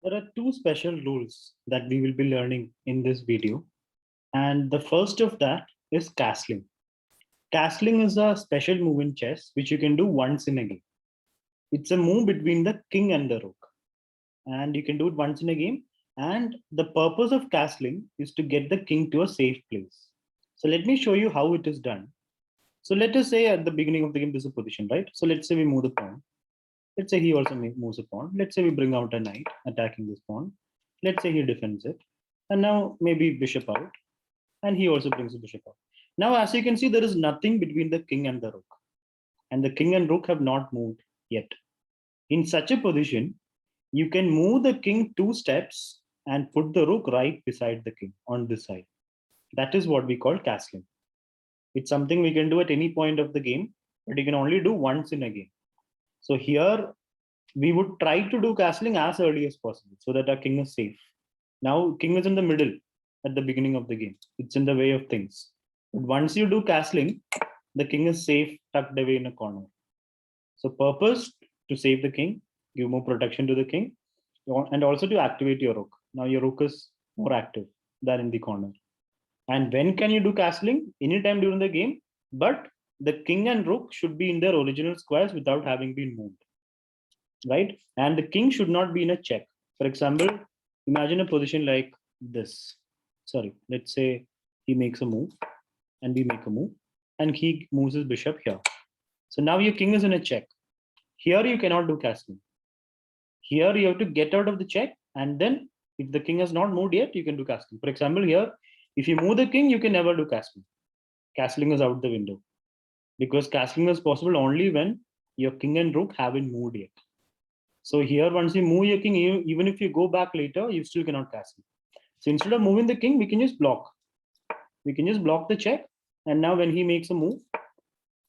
There are two special rules that we will be learning in this video. And the first of that is castling. Castling is a special move in chess which you can do once in a game. It's a move between the king and the rook. And you can do it once in a game. And the purpose of castling is to get the king to a safe place. So let me show you how it is done. So let us say at the beginning of the game, this is a position, right? So let's say we move the pawn. Let's say he also moves a pawn. Let's say we bring out a knight attacking this pawn. Let's say he defends it. And now maybe bishop out. And he also brings the bishop out. Now, as you can see, there is nothing between the king and the rook. And the king and rook have not moved yet. In such a position, you can move the king 2 steps and put the rook right beside the king on this side. That is what we call castling. It's something we can do at any point of the game, but you can only do once in a game. So here we would try to do castling as early as possible so that our king is safe. Now king is in the middle at the beginning of the game. It's in the way of things. But once you do castling, the king is safe tucked away in a corner. So purpose to save the king, give more protection to the king, and also to activate your rook. Now your rook is more active than in the corner. And when can you do castling? Anytime during the game, but the king and rook should be in their original squares without having been moved, right? And the king should not be in a check. For example, imagine a position like this. Sorry, let's say he makes a move and we make a move and he moves his bishop here. So now your king is in a check. Here you cannot do castling. Here you have to get out of the check, and then if the king has not moved yet, you can do castling. For example, here, if you move the king, you can never do castling. Castling is out the window because castling is possible only when your king and rook haven't moved yet. So here, once you move your king, even if you go back later, you still cannot castle. So instead of moving the king, we can just block. We can just block the check, and now when he makes a move,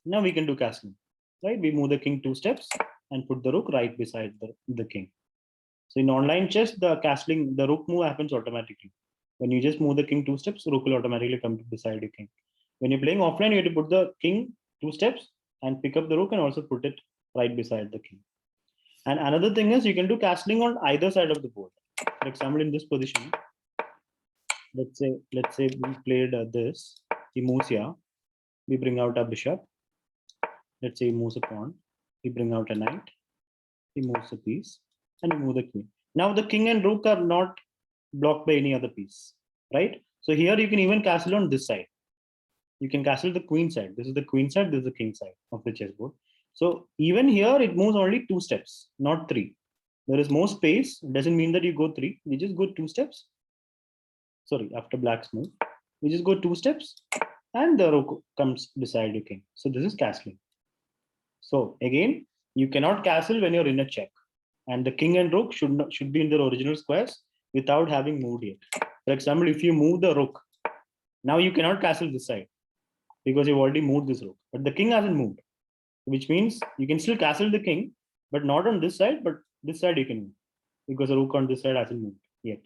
now we can do castling, right? We move the king 2 steps and put the rook right beside the king. So in online chess, the castling, the rook move happens automatically. When you just move the king 2 steps, rook will automatically come beside your king. When you're playing offline, you have to put the king 2 steps and pick up the rook and also put it right beside the king. And another thing is you can do castling on either side of the board. For example, in this position, let's say we played this. He moves here. We bring out a bishop. Let's say he moves a pawn. We bring out a knight. He moves a piece and we move the queen. Now the king and rook are not blocked by any other piece, right? So here you can even castle on this side. You can castle the queen side. This is the queen side. This is the king side of the chessboard. So even here it moves only 2 steps, not 3. There is more space. It doesn't mean that you go 3. We just go 2 steps. Sorry, after black's move, we just go 2 steps and the rook comes beside your king. So this is castling. So again, you cannot castle when you're in a check, and the king and rook should be in their original squares without having moved yet. For example, if you move the rook, now you cannot castle this side because you've already moved this rook, but the king hasn't moved, which means you can still castle the king, but not on this side, but this side you can move because the rook on this side hasn't moved yet,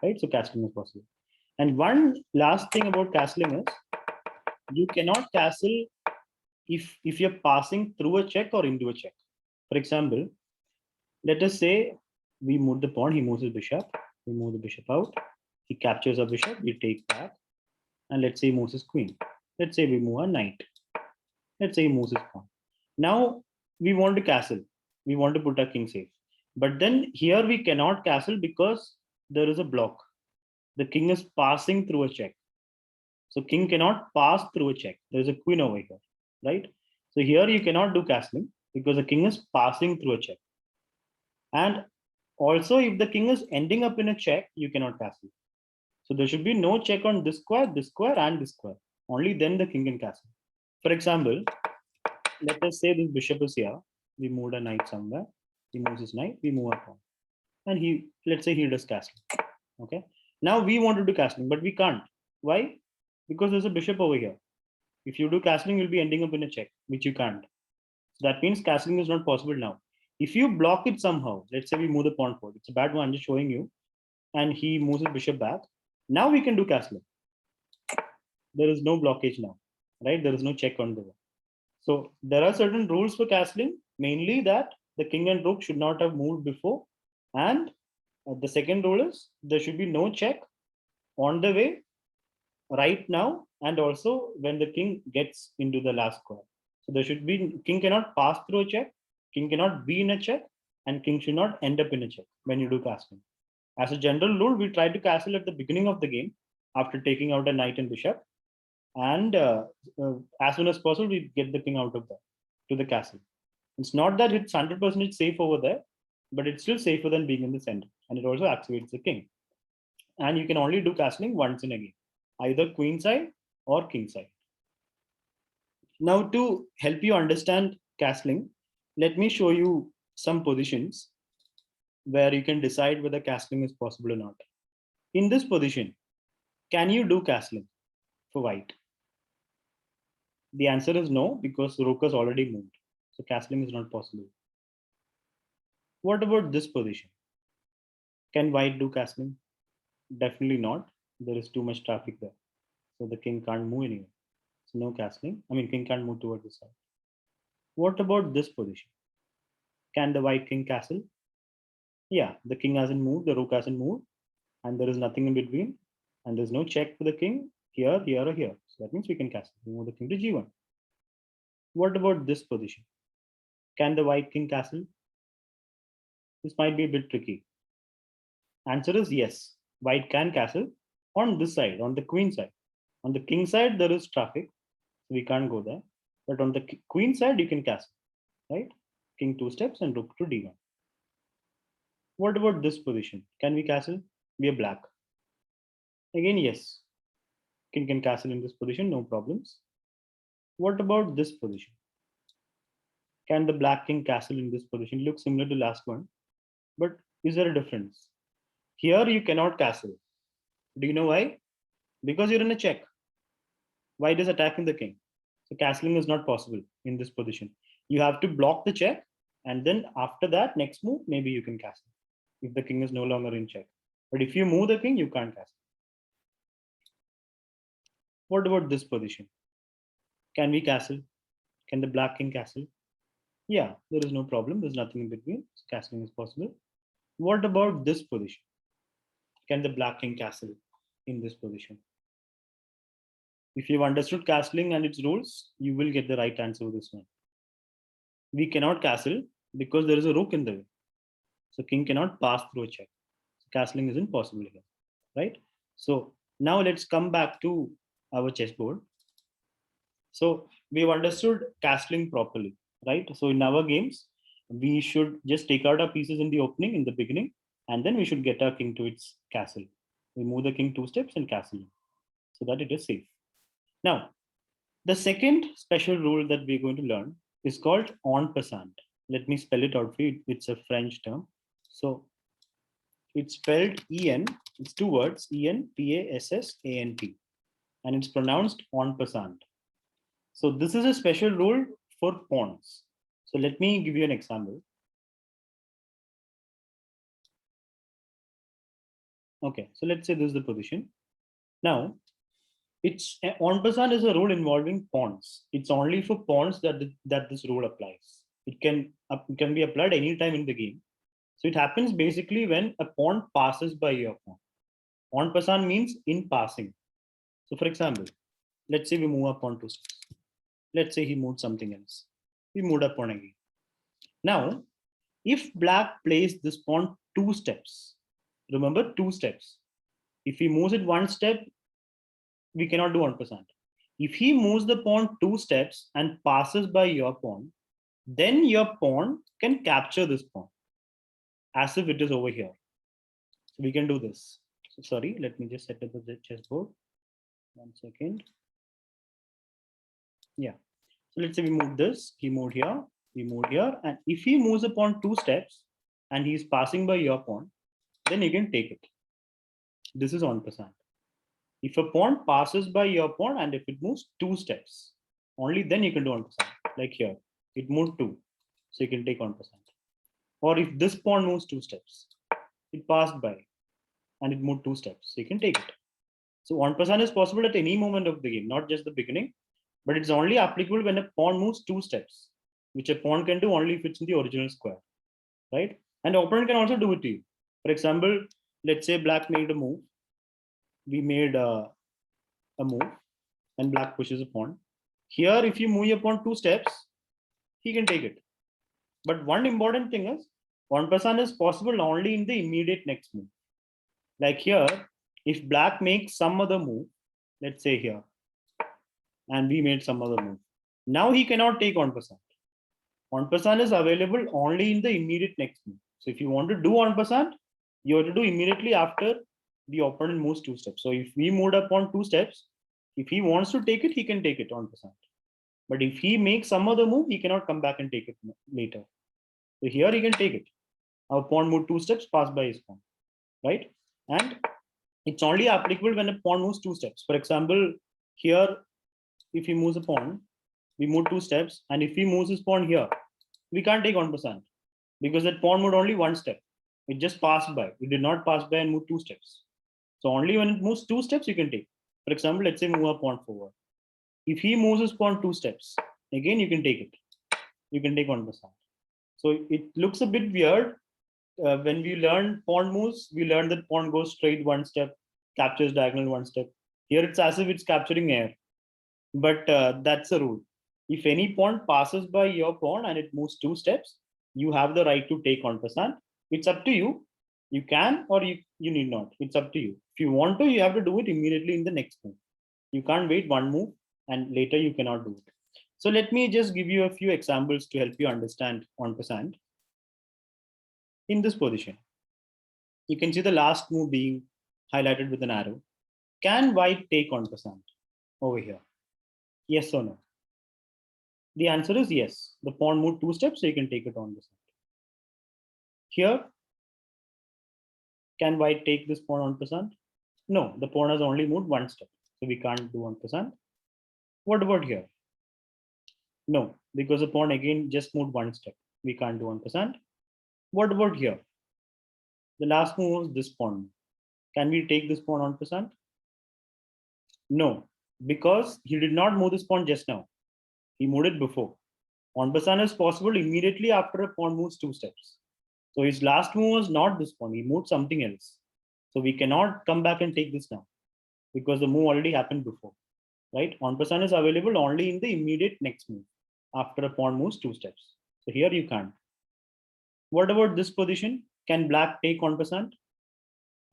right? So castling is possible. And one last thing about castling is you cannot castle if you're passing through a check or into a check. For example, let us say we move the pawn, he moves his bishop, we move the bishop out, he captures a bishop, we take back, and let's say he moves his queen. Let's say we move a knight. Let's say he moves his pawn. Now we want to castle. We want to put our king safe. But then here we cannot castle because there is a block. The king is passing through a check. So king cannot pass through a check. There is a queen over here, right? So here you cannot do castling because the king is passing through a check. And also if the king is ending up in a check, you cannot castle. So there should be no check on this square, and this square. Only then the king can castle. For example, let us say this bishop is here. We moved a knight somewhere. He moves his knight. We move our pawn. And let's say he does castling. Okay. Now we want to do castling, but we can't. Why? Because there's a bishop over here. If you do castling, you'll be ending up in a check, which you can't. So that means castling is not possible now. If you block it somehow, let's say we move the pawn forward. It's a bad one, I'm just showing you. And he moves his bishop back. Now we can do castling. There is no blockage now, right? There is no check on the wall. So there are certain rules for castling, mainly that the king and rook should not have moved before, and The second rule is there should be no check on the way, right now, and also when the king gets into the last square. So there should be, king cannot pass through a check, king cannot be in a check, and king should not end up in a check when you do castling. As a general rule, we try to castle at the beginning of the game after taking out a knight and bishop, and as soon as possible, we get the king out of there to the castle. It's not that it's 100% safe over there, but it's still safer than being in the center, and it also activates the king. And you can only do castling once in a game, either queen side or king side. Now, to help you understand castling, let me show you some positions where you can decide whether castling is possible or not. In this position, can you do castling for white? The answer is no, because rook has already moved. So castling is not possible. What about this position? Can white do castling? Definitely not. There is too much traffic there. So the king can't move anywhere. So no castling. I mean, king can't move towards the side. What about this position? Can the white king castle? Yeah, the king hasn't moved, the rook hasn't moved, and there is nothing in between, and there's no check for the king here, here, or here. So that means we can castle. We move the king to g1. What about this position? Can the white king castle? This might be a bit tricky. Answer is yes. White can castle on this side, on the queen side. On the king side, there is traffic, so we can't go there. But on the queen side, you can castle, right? King 2 steps and rook to d1. What about this position? Can we castle? We are black. Again, yes. King can castle in this position, no problems. What about this position? Can the black king castle in this position? Looks similar to last one, but is there a difference? Here you cannot castle. Do you know why? Because you're in a check. White is attacking the king. So castling is not possible in this position. You have to block the check, and then after that, next move, maybe you can castle if the king is no longer in check. But if you move the king, you can't castle. What about this position? Can we castle? Can the black king castle? Yeah, there is no problem. There's nothing in between. So castling is possible. What about this position? Can the black king castle in this position? If you've understood castling and its rules, you will get the right answer with this one. We cannot castle because there is a rook in the way. So king cannot pass through a check. So castling isn't possible here, right? So now let's come back to our chessboard. So we've understood castling properly, right? So in our games, we should just take out our pieces in the opening, in the beginning, and then we should get our king to its castle. We move the king 2 steps and castle so that it is safe. Now, the second special rule that we're going to learn is called en passant. Let me spell it out for you. It's a French term. So it's spelled En, it's two words, ENPASSANT, and it's pronounced en passant. So this is a special rule for pawns. So let me give you an example. Okay, so let's say this is the position. Now, it's en passant is a rule involving pawns. It's only for pawns that this rule applies. It can be applied anytime in the game. So it happens basically when a pawn passes by your pawn. En passant means in passing. So for example, let's say we move up on 2 steps. Let's say he moved something else. We moved up on again. Now, if black plays this pawn 2 steps, remember 2 steps. If he moves it 1 step, we cannot do en passant. If he moves the pawn 2 steps and passes by your pawn, then your pawn can capture this pawn as if it is over here. So we can do this. So sorry, let me just set up the chessboard. 1 second. Yeah. So let's say we move this, he moved here, we moved here, and if he moves the pawn 2 steps and he's passing by your pawn, then you can take it. This is en passant. If a pawn passes by your pawn and if it moves 2 steps, only then you can do en passant. Like here, it moved 2, so you can take en passant. Or if this pawn moves 2 steps, it passed by and it moved 2 steps, so you can take it. So en passant is possible at any moment of the game, not just the beginning, but it's only applicable when a pawn moves 2 steps, which a pawn can do only if it's in the original square, right? And the opponent can also do it to you. For example, let's say black made a move. We made a move and black pushes a pawn. Here, if you move your pawn 2 steps, he can take it. But one important thing is, pawn passant is possible only in the immediate next move. Like here, if black makes some other move, let's say here, and we made some other move. Now he cannot take on passant. On passant is available only in the immediate next move. So if you want to do on passant, you have to do immediately after the opponent moves 2 steps. So if we moved up on 2 steps, if he wants to take it, he can take it on passant. But if he makes some other move, he cannot come back and take it later. So here he can take it. Our pawn moved 2 steps, passed by his pawn, right? And it's only applicable when a pawn moves 2 steps. For example, here, if he moves a pawn, we move 2 steps, and if he moves his pawn here, we can't take on passant because that pawn moved only 1 step. It just passed by. It did not pass by and move 2 steps. So only when it moves 2 steps, you can take. For example, let's say move a pawn forward. If he moves his pawn 2 steps, again you can take it. You can take on passant. So it looks a bit weird. When we learn pawn moves, we learn that pawn goes straight 1 step, captures diagonal 1 step. Here it's as if it's capturing air. But that's a rule. If any pawn passes by your pawn and it moves 2 steps, you have the right to take on passant. It's up to you. You can or you need not. It's up to you. If you want to, you have to do it immediately in the next move. You can't wait one move and later you cannot do it. So let me just give you a few examples to help you understand en passant. In this position, you can see the last move being highlighted with an arrow. Can white take en passant over here? Yes or no? The answer is yes. The pawn moved 2 steps, so you can take it on passant. Here, can white take this pawn on passant? No, the pawn has only moved 1 step, so we can't do on passant. What about here? No, because the pawn again just moved 1 step. We can't do on passant. What about here? The last move was this pawn. Can we take this pawn on passant? No, because he did not move this pawn just now. He moved it before. En passant is possible immediately after a pawn moves 2 steps. So his last move was not this pawn. He moved something else. So we cannot come back and take this now because the move already happened before, right? En passant is available only in the immediate next move after a pawn moves 2 steps. So here you can't. What about this position? Can black take en passant?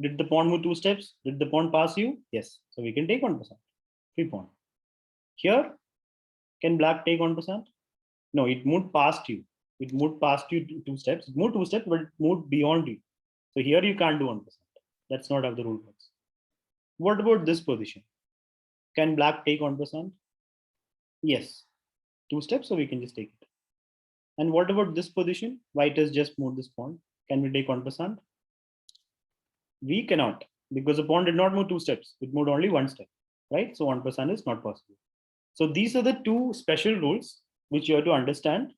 Did the pawn move 2 steps? Did the pawn pass you? Yes. So we can take en passant. Free pawn. Here, can black take en passant? No, it moved past you. It moved past you 2 steps. It moved 2 steps, but it moved beyond you. So here you can't do en passant. That's not how the rule works. What about this position? Can black take en passant? Yes. 2 steps, so we can just take it. And what about this position? White has just moved this pawn. Can we take en passant? We cannot, because the pawn did not move 2 steps. It moved only 1 step, right? So en passant is not possible. So these are the two special rules which you have to understand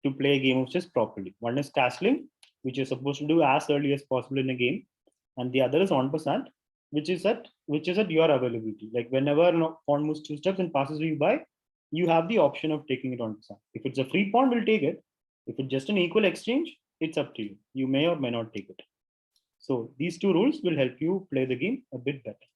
to play a game of chess properly. One is castling, which you're supposed to do as early as possible in a game, and the other is en passant, which is at your availability. Like whenever pawn moves 2 steps and passes you by, you have the option of taking it en passant. If it's a free pawn, we'll take it. If it's just an equal exchange, it's up to you. You may or may not take it. So these two rules will help you play the game a bit better.